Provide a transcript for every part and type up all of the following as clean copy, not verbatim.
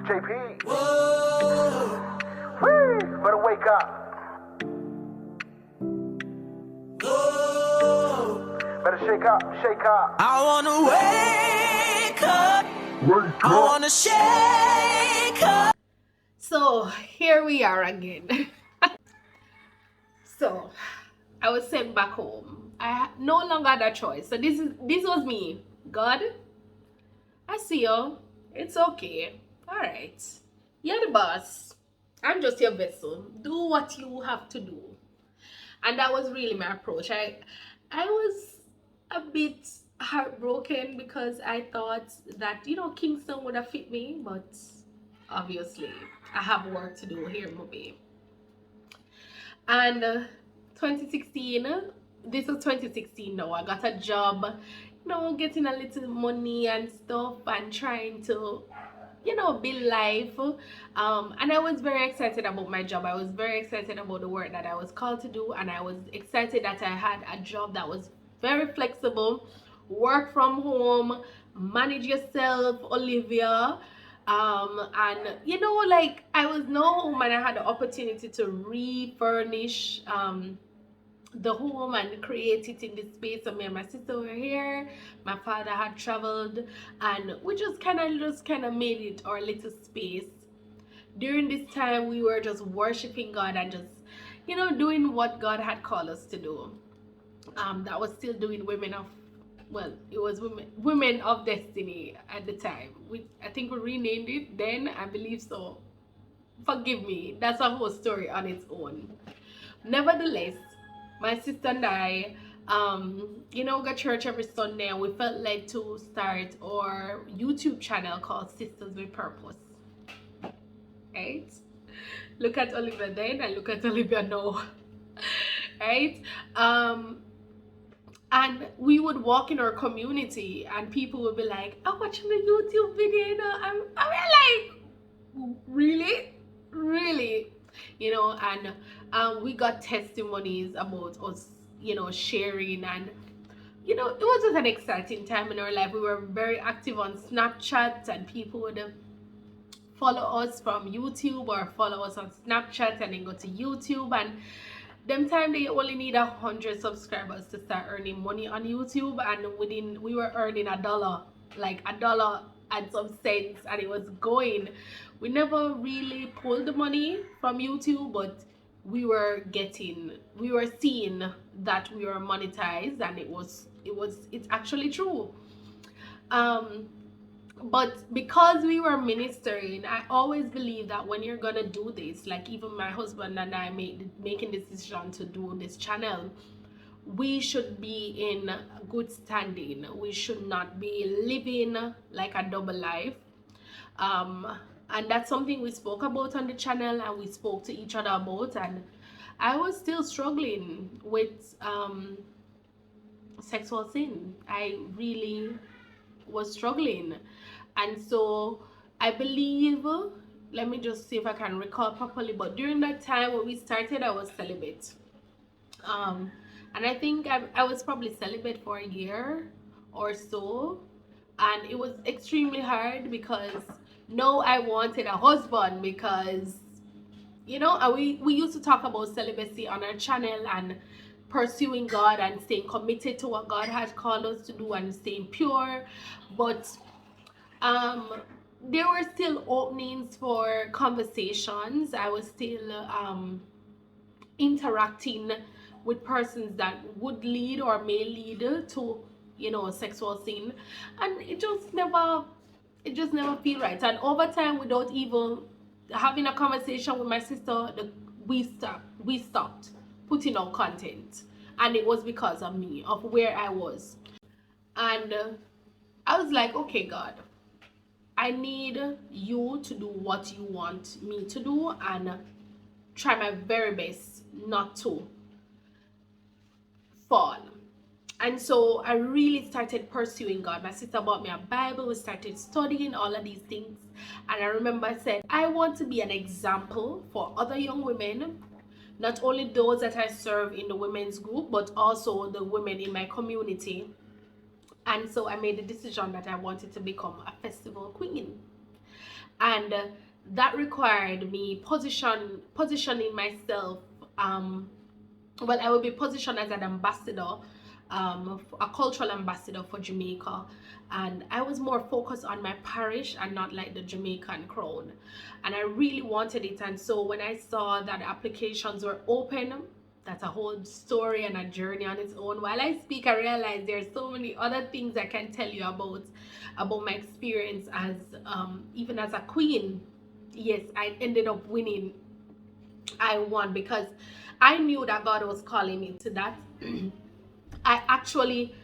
JP. Whoa. Whee! Better wake up. Whoa. Better shake up, shake up. I wanna wake up. I wanna shake up. So here we are again. So I was sent back home. I no longer had a choice. So this was me. God, I see you. It's okay. All right. You're the boss. I'm just your vessel. Do what you have to do. And that was really my approach. I was a bit heartbroken because I thought that, Kingston would have fit me, but obviously I have work to do here, maybe. And 2016, this was 2016 now, I got a job, getting a little money and stuff and trying to, build life. And I was very excited about my job. I was very excited about the work that I was called to do, and I was excited that I had a job that was very flexible, work from home, manage yourself, Olivia. And like I was no home, and I had the opportunity to refurnish the home and create it in this space. So me and my sister were here, my father had traveled, and we just kind of made it our little space. During this time we were just worshiping God and just doing what God had called us to do. That was still doing it was women of destiny at the time. I think we renamed it then, I believe so. Forgive me, that's a whole story on its own. Nevertheless, my sister and I go church every Sunday, and we felt led to start our YouTube channel called Sisters with Purpose. Right? Look at Olivia then and look at Olivia now. Right? And we would walk in our community and people would be like, I'm watching the YouTube video, I'm like, really, and we got testimonies about us, sharing, and it was just an exciting time in our life. We were very active on Snapchat, and people would follow us from YouTube or follow us on Snapchat and then go to YouTube. And them time they only need 100 subscribers to start earning money on YouTube, and we were earning $1, like $1 and some cents, and it was going. We never really pulled the money from YouTube, but we were seeing that we were monetized, and it's actually true. But because we were ministering, I always believe that when you're gonna do this, like even my husband and I making this decision to do this channel, we should be in good standing. We should not be living like a double life. And that's something we spoke about on the channel, and we spoke to each other about. And I was still struggling with sexual sin. I really was struggling. And so I believe, let me just see if I can recall properly, but during that time when we started, I was celibate. And I think I was probably celibate for a year or so, and it was extremely hard because now I wanted a husband, because we used to talk about celibacy on our channel and pursuing God and staying committed to what God has called us to do and staying pure. But there were still openings for conversations. I was still interacting with persons that would lead or may lead to sexual sin, and it just never feel right. And over time, without even having a conversation with my sister, we stopped putting out content, and it was because of me, of where I was. And I was like, okay, God, I need you to do what you want me to do, and try my very best not to fall. And so I really started pursuing God. My sister bought me a Bible. We started studying all of these things. And I remember I said, I want to be an example for other young women, not only those that I serve in the women's group, but also the women in my community. And so I made the decision that I wanted to become a festival queen. and that required me positioning myself. Well, I will be positioned as an ambassador, a cultural ambassador for Jamaica, and I was more focused on my parish and not like the Jamaican crown, and I really wanted it. And so when I saw that applications were open, that's a whole story and a journey on its own. While I speak, I realize there's so many other things I can tell you about my experience as even as a queen. Yes, I ended up winning. I won because I knew that God was calling me to that. I actually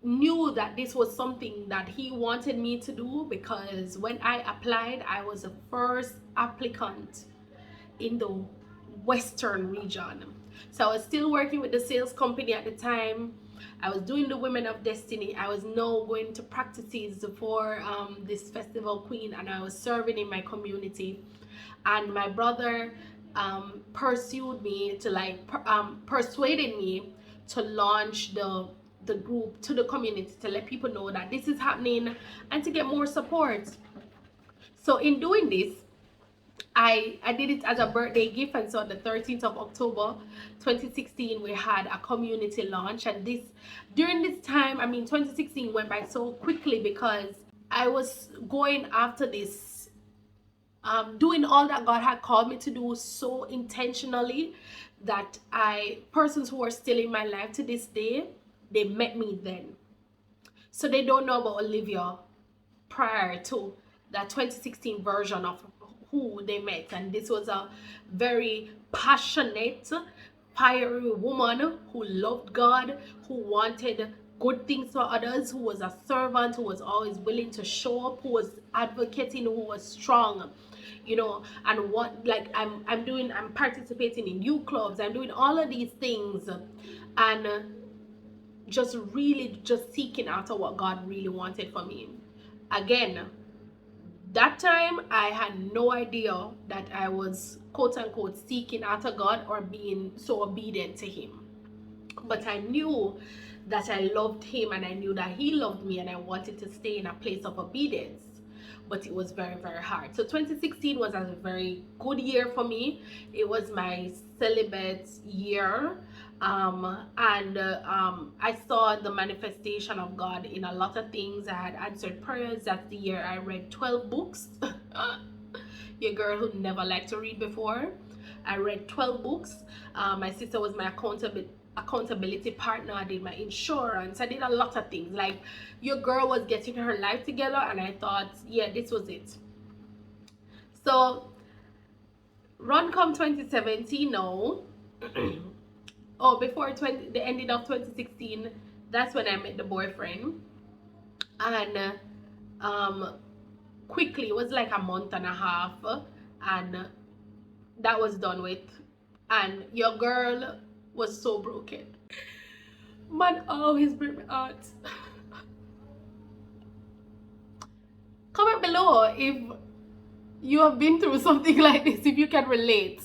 knew that this was something that he wanted me to do, because when I applied, I was the first applicant in the western region. So I was still working with the sales company at the time. I was doing the Women of Destiny. I was now going to practices for this festival queen, and I was serving in my community. And my brother pursued me to persuaded me to launch the group to the community, to let people know that this is happening and to get more support. So in doing this, I did it as a birthday gift, and so on the 13th of October 2016 we had a community launch. And during this time, I mean, 2016 went by so quickly because I was going after this, doing all that God had called me to do so intentionally that persons who are still in my life to this day, they met me then. So they don't know about Olivia prior to that 2016 version of who they met. And this was a very passionate, fiery woman who loved God, who wanted good things for others, who was a servant, who was always willing to show up, who was advocating, who was strong, you know. And what, like, I'm participating in youth clubs, I'm doing all of these things, and just really just seeking after what God really wanted for me. Again, that time I had no idea that I was quote unquote seeking after God or being so obedient to him, but I knew that I loved him, and I knew that he loved me, and I wanted to stay in a place of obedience. But it was very, very hard. So 2016 was a very good year for me. It was my celibate year, and I saw the manifestation of God in a lot of things. I had answered prayers. That's the year I read 12 books. Your girl who never liked to read before. I read 12 books. My sister was my accountability partner. I did my insurance. I did a lot of things. Like, your girl was getting her life together, and I thought, yeah, this was it. So run come 2017 now. Oh, before the ending of 2016, that's when I met the boyfriend. And quickly, it was like a month and a half, and that was done with. And your girl was so broken. Man always break my heart. Comment below if you have been through something like this, if you can relate.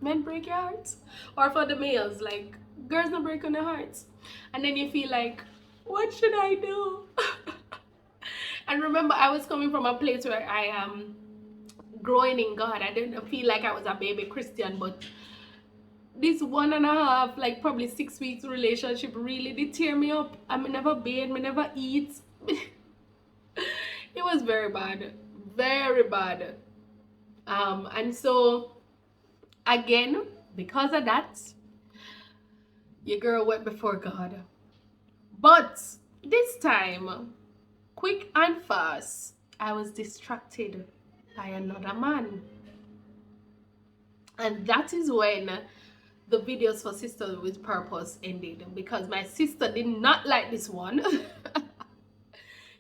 Men break your hearts, or for the males, like, girls don't break on their hearts, and then you feel like, what should I do? And remember, I was coming from a place where I am growing in God. I didn't feel like I was a baby Christian, but this 1.5, like probably 6 weeks relationship really did tear me up. I never bathe, I never eat. It was very bad, very bad. And so again, because of that, your girl went before God. But this time, quick and fast, I was distracted by another man. And that is when the videos for Sister with Purpose ended, because my sister did not like this one.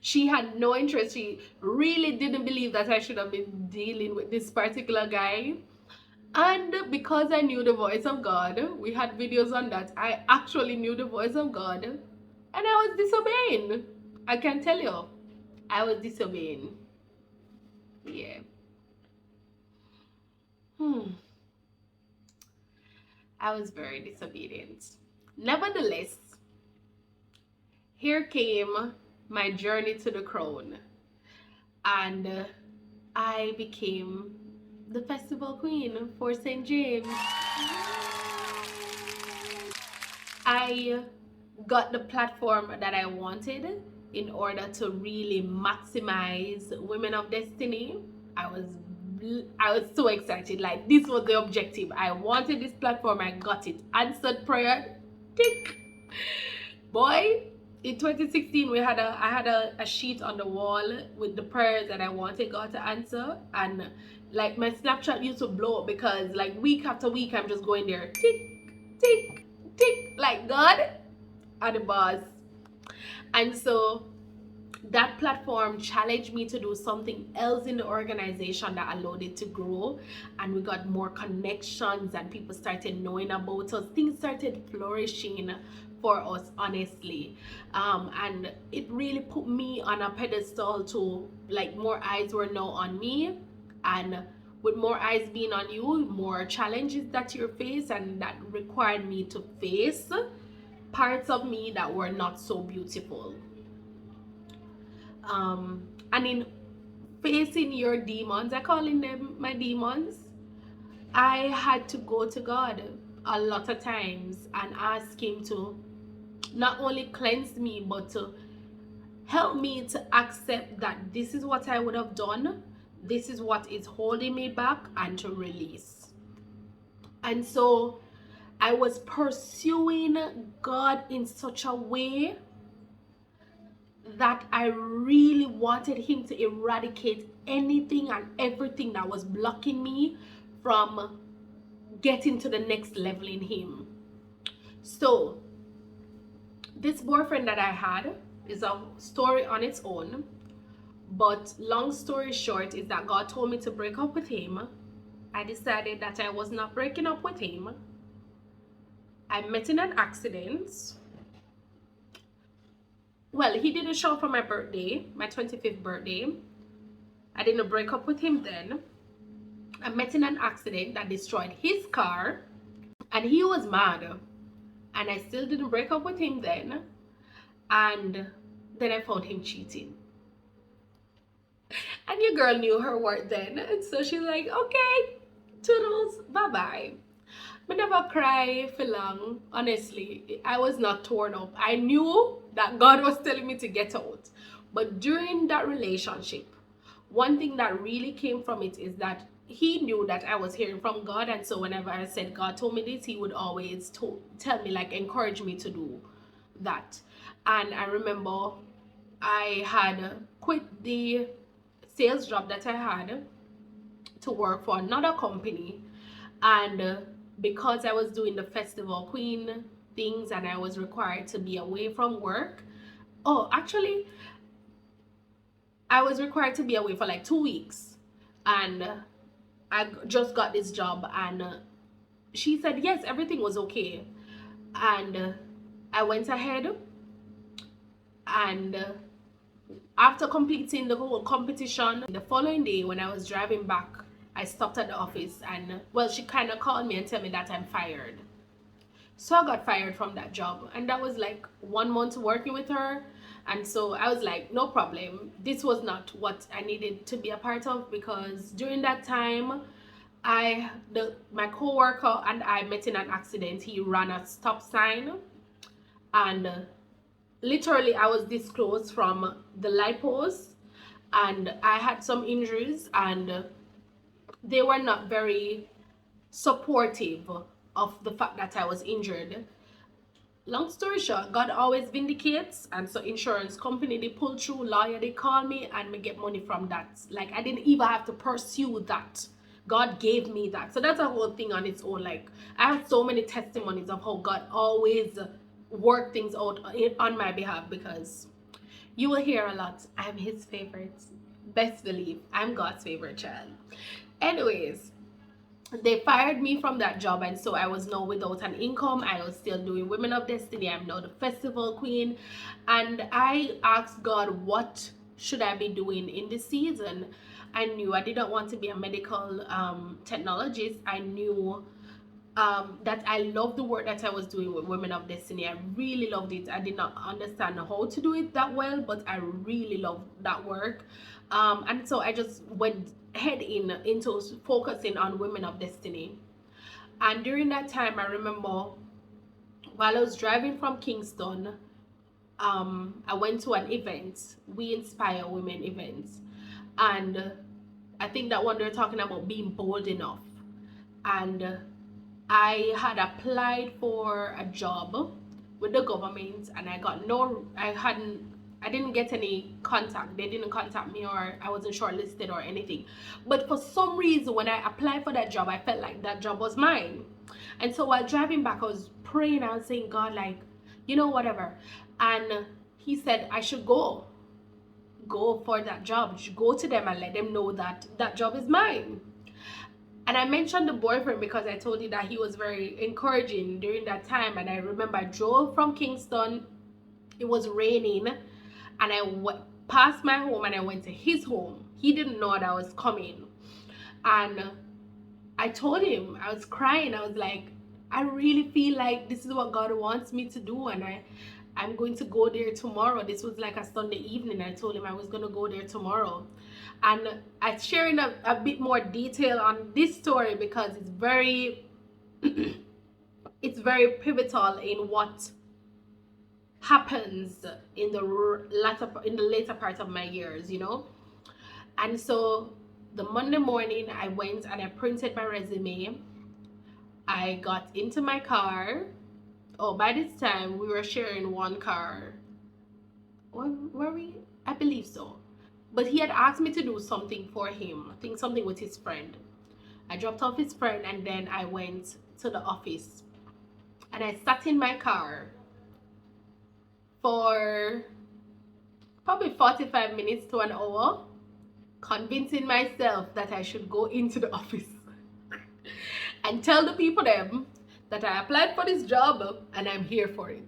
She had no interest. She really didn't believe that I should have been dealing with this particular guy. And because I knew the voice of God, we had videos on that. I actually knew the voice of God, and I was disobeying. I can tell you, I was disobeying. Yeah. I was very disobedient. Nevertheless, here came my journey to the crown. And I became the festival queen for St. James. I got the platform that I wanted in order to really maximize Women of Destiny. I was so excited. Like, this was the objective. I wanted this platform. I got it. Answered prayer. Tick. Boy, in 2016 I had a sheet on the wall with the prayers that I wanted God to answer, and like my Snapchat used to blow up because like week after week I'm just going there, tick tick tick, like God are the boss. And so that platform challenged me to do something else in the organization that allowed it to grow, and we got more connections and people started knowing about us. Things started flourishing for us, honestly, and it really put me on a pedestal to, like, more eyes were now on me, and with more eyes being on you, more challenges that you face, and that required me to face parts of me that were not so beautiful. And in facing your demons, I calling them my demons, I had to go to God a lot of times and ask him to not only cleanse me, but to help me to accept that this is what I would have done, this is what is holding me back, and to release. And so I was pursuing God in such a way that I really wanted him to eradicate anything and everything that was blocking me from getting to the next level in him. So this boyfriend that I had is a story on its own, but long story short is that God told me to break up with him. I decided that I was not breaking up with him. I met in an accident. Well, he didn't show up for my birthday, my 25th birthday. I didn't break up with him then. I met in an accident that destroyed his car, and he was mad. And I still didn't break up with him then. And then I found him cheating. And your girl knew her worth then. And so she's like, okay, toodles, bye-bye. I never cry for long, honestly. I was not torn up. I knew that God was telling me to get out. But during that relationship, one thing that really came from it is that he knew that I was hearing from God. And so whenever I said God told me this, he would always tell me, like, encourage me to do that. And I remember I had quit the sales job that I had to work for another company. And because I was doing the festival queen things and I was required to be away from work. Oh, actually, I was required to be away for like 2 weeks. And I just got this job, and she said, yes, everything was okay. And I went ahead, and after completing the whole competition, the following day when I was driving back, I stopped at the office, and well, she kind of called me and told me that I'm fired. So I got fired from that job, and that was like 1 month working with her. And so I was like, no problem. This was not what I needed to be a part of, because during that time, my co-worker and I met in an accident. He ran a stop sign, and literally I was this close from the light post, and I had some injuries, and they were not very supportive of the fact that I was injured. Long story short, God always vindicates, and so insurance company, they pull through, lawyer, they call me, and me get money from that. Like, I didn't even have to pursue that. God gave me that. So that's a whole thing on its own. Like, I have so many testimonies of how God always worked things out on my behalf, because you will hear a lot. I'm his favorite. Best believe I'm God's favorite child. Anyways, they fired me from that job, and so I was now without an income. I was still doing Women of Destiny. I'm now the festival queen, and I asked God, what should I be doing in this season? I knew I didn't want to be a medical technologist. I knew that I loved the work that I was doing with Women of Destiny. I really loved it. I did not understand how to do it that well, but I really loved that work. And so I just went head into focusing on Women of Destiny. And during that time, I remember while I was driving from Kingston, I went to an event, We Inspire Women events, and I think that one they're talking about being bold enough. And I had applied for a job with the government, and I didn't get any contact. They didn't contact me, or I wasn't shortlisted or anything. But for some reason, when I applied for that job, I felt like that job was mine. And so while driving back, I was praying, I was saying, God, like, whatever. And he said I should go for that job. Go to them and let them know that that job is mine. And I mentioned the boyfriend because I told you that he was very encouraging during that time. And I remember I drove from Kingston. It was raining, and I passed my home and I went to his home. He didn't know that I was coming. And I told him, I was crying. I was like, I really feel like this is what God wants me to do, and I'm going to go there tomorrow. This was like a Sunday evening. I told him I was going to go there tomorrow. And I'm sharing a bit more detail on this story because it's very it's very pivotal in what happens in the later part of my years, And so the Monday morning, I went and I printed my resume. I got into my car. Oh, by this time we were sharing one car. Were we? I believe so. But he had asked me to do something for him. I think something with his friend. I dropped off his friend, and then I went to the office. And I sat in my car for probably 45 minutes to an hour, convincing myself that I should go into the office and tell the people them that I applied for this job and I'm here for it.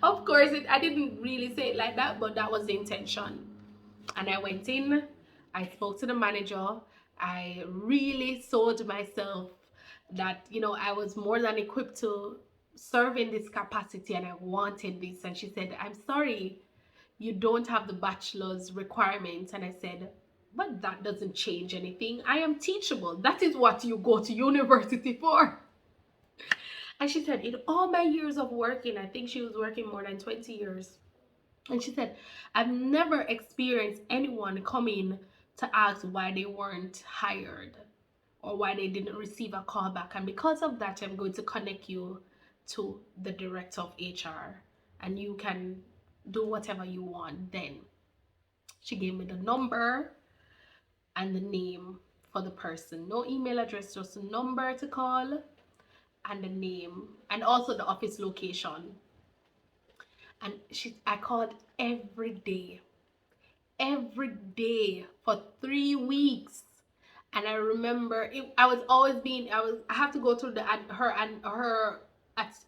Of course, I didn't really say it like that, but that was the intention. And I went in, I spoke to the manager, I really sold myself that, I was more than equipped to serve in this capacity and I wanted this. And she said, I'm sorry, you don't have the bachelor's requirements. And I said, but that doesn't change anything. I am teachable. That is what you go to university for. And she said, in all my years of working, I think she was working more than 20 years. And she said, I've never experienced anyone coming to ask why they weren't hired or why they didn't receive a call back. And because of that, I'm going to connect you to the director of HR and you can do whatever you want then. She gave me the number and the name for the person. No email address, just a number to call and the name and also the office location. And I called every day for 3 weeks. And I remember I have to go through her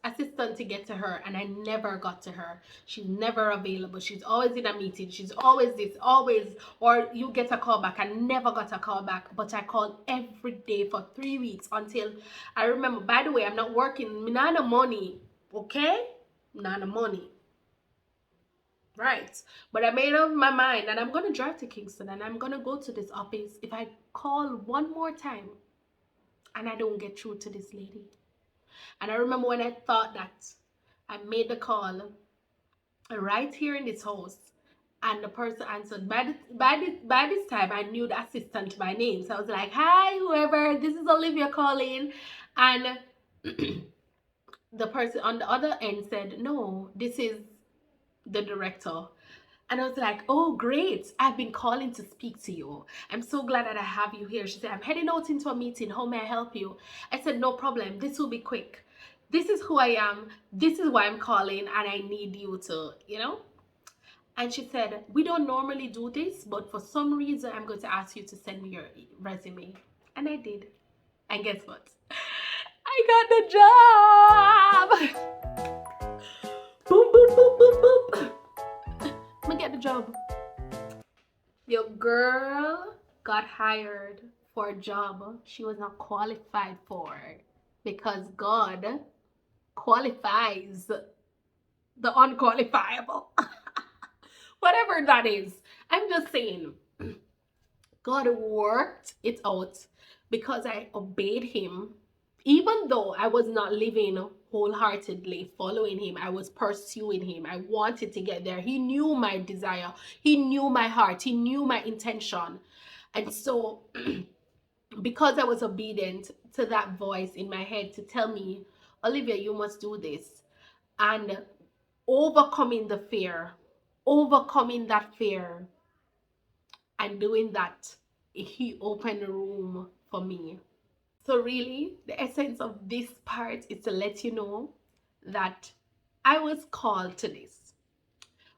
assistant to get to her, and I never got to her. She's never available. She's always in a meeting. She's always this, always, or you get a call back. I never got a call back, but I called every day for 3 weeks until I remember, by the way, I'm not working, none of money, okay? None of money. Right, but I made up my mind and I'm gonna drive to Kingston and I'm gonna go to this office. If I call one more time and I don't get through to this lady. And I remember when I thought that, I made the call right here in this house and the person answered. By this time I knew the assistant by name, so I was like, hi whoever, this is Olivia calling. And the person on the other end said, no, this is the director. And I was like, oh great, I've been calling to speak to you. I'm so glad that I have you here. She said, I'm heading out into a meeting, how may I help you? I said, no problem, this will be quick. This is who I am, this is why I'm calling, and I need you to, And she said, we don't normally do this, but for some reason I'm going to ask you to send me your resume. And I did. And guess what? I got the job. Boom, boom, boom, boom, boom. I'm gonna get the job. Your girl got hired for a job she was not qualified for, because God qualifies the unqualifiable. Whatever that is. I'm just saying, God worked it out because I obeyed him. Even though I was not living wholeheartedly following him, I was pursuing him. I wanted to get there. He knew my desire. He knew my heart. He knew my intention. And so, because I was obedient to that voice in my head to tell me, Olivia, you must do this, and overcoming the fear, overcoming that fear, and doing that, he opened a room for me. So really, the essence of this part is to let you know that I was called to this,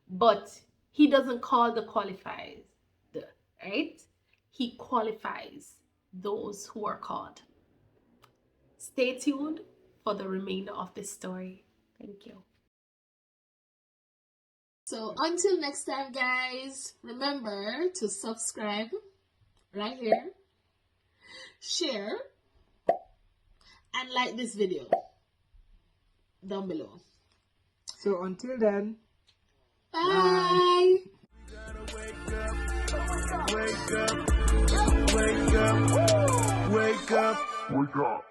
but he doesn't call the qualified, right? He qualifies those who are called. Stay tuned for the remainder of this story. Thank you. So until next time, guys, remember to subscribe right here, share, and like this video down below. So until then, bye. Wake up.